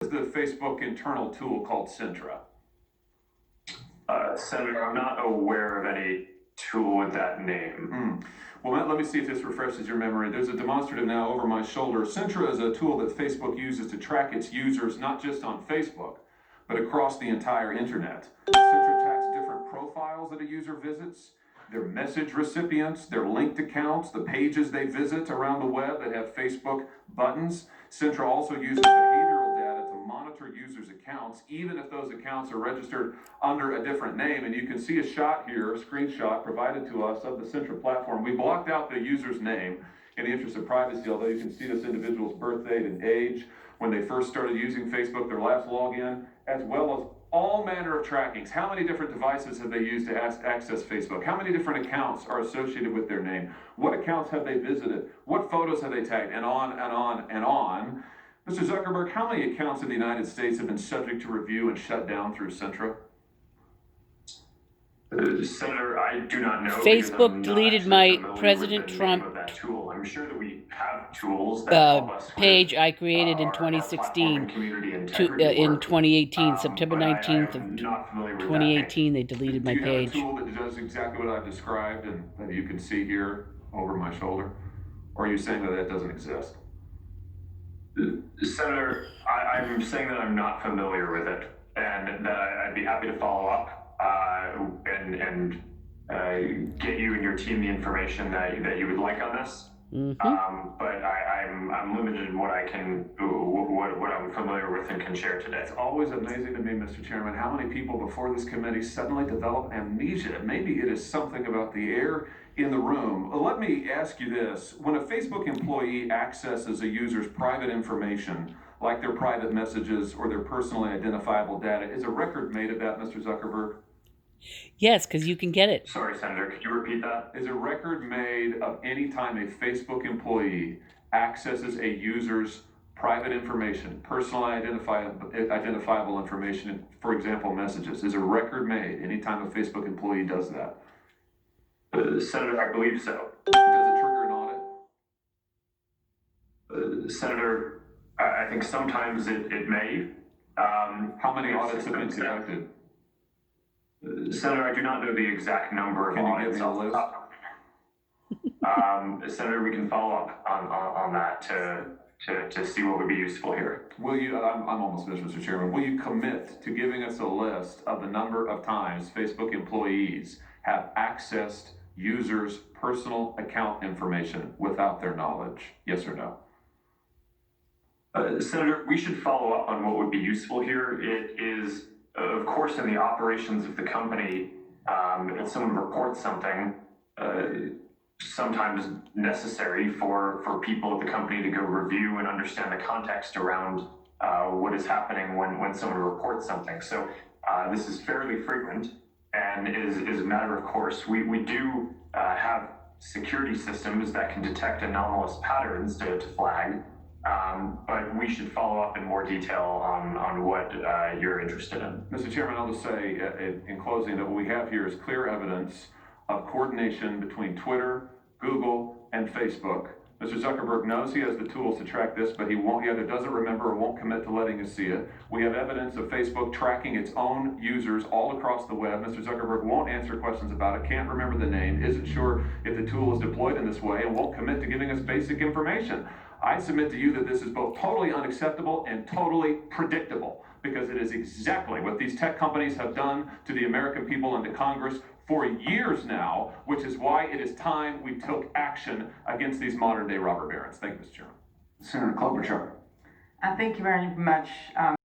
is the Facebook internal tool called Centra? Senator, I'm not aware of any tool with that name. Well, let me see if this refreshes your memory. There's a demonstrative now over my shoulder. Centra is a tool that Facebook uses to track its users, not just on Facebook, but across the entire internet. Centra tracks different profiles that a user visits, their message recipients, their linked accounts, the pages they visit around the web that have Facebook buttons. Centra also uses behavioral data to monitor users' accounts, even if those accounts are registered under a different name. And you can see a shot here, a screenshot provided to us of the Centra platform. We blocked out the user's name in the interest of privacy, although you can see this individual's birth date and age, when they first started using Facebook, their last login, as well as all manner of trackings. How many different devices have they used to access Facebook? How many different accounts are associated with their name? What accounts have they visited? What photos have they tagged? And on and on and on. Mr. Zuckerberg, how many accounts in the United States have been subject to review and shut down through Centra? Senator, I do not know. Facebook deleted my President Trump tool. I'm sure that we have tools that help us page I created in 2016 in 2018, September 19th of 2018. They deleted my page. Do you have a tool that does exactly what I've described and that you can see here over my shoulder? Or are you saying that that doesn't exist? Senator, I'm saying that I'm not familiar with it, and that I'd be happy to follow up and get you and your team the information that you would like on this. But I'm limited in what I can, what I'm familiar with and can share today. It's always amazing to me, Mr. Chairman, how many people before this committee suddenly develop amnesia. Maybe it is something about the air in the room. Let me ask you this. When a Facebook employee accesses a user's private information, like their private messages or their personally identifiable data, is a record made of that, Mr. Zuckerberg? Yes, because you can get it. Sorry, Senator, could you repeat that? Is a record made of any time a Facebook employee accesses a user's private information, personally identifiable information, for example, messages? Is a record made anytime a Facebook employee does that? Senator, I believe so. Does it trigger an audit? Senator, I think sometimes it may. How many audits have been conducted? Senator, I do not know the exact number of audits. Can you give me a list? Senator, we can follow up on that to see what would be useful here. Will you, I'm almost finished, Mr. Chairman, will you commit to giving us a list of the number of times Facebook employees have accessed users' personal account information without their knowledge? Yes or no? Senator, we should follow up on what would be useful here. It is, of course, in the operations of the company, if someone reports something, sometimes necessary for people at the company to go review and understand the context around what is happening when someone reports something. So this is fairly frequent and is a matter of course. We do have security systems that can detect anomalous patterns to flag. But we should follow up in more detail on what you're interested in. Mr. Chairman, I'll just say in closing that what we have here is clear evidence of coordination between Twitter, Google, and Facebook. Mr. Zuckerberg knows he has the tools to track this, but he either doesn't remember or won't commit to letting us see it. We have evidence of Facebook tracking its own users all across the web. Mr. Zuckerberg won't answer questions about it, can't remember the name, isn't sure if the tool is deployed in this way, and won't commit to giving us basic information. I submit to you that this is both totally unacceptable and totally predictable, because it is exactly what these tech companies have done to the American people and to Congress for years now, which is why it is time we took action against these modern-day robber barons. Thank you, Mr. Chairman. Senator Klobuchar. Thank you very much.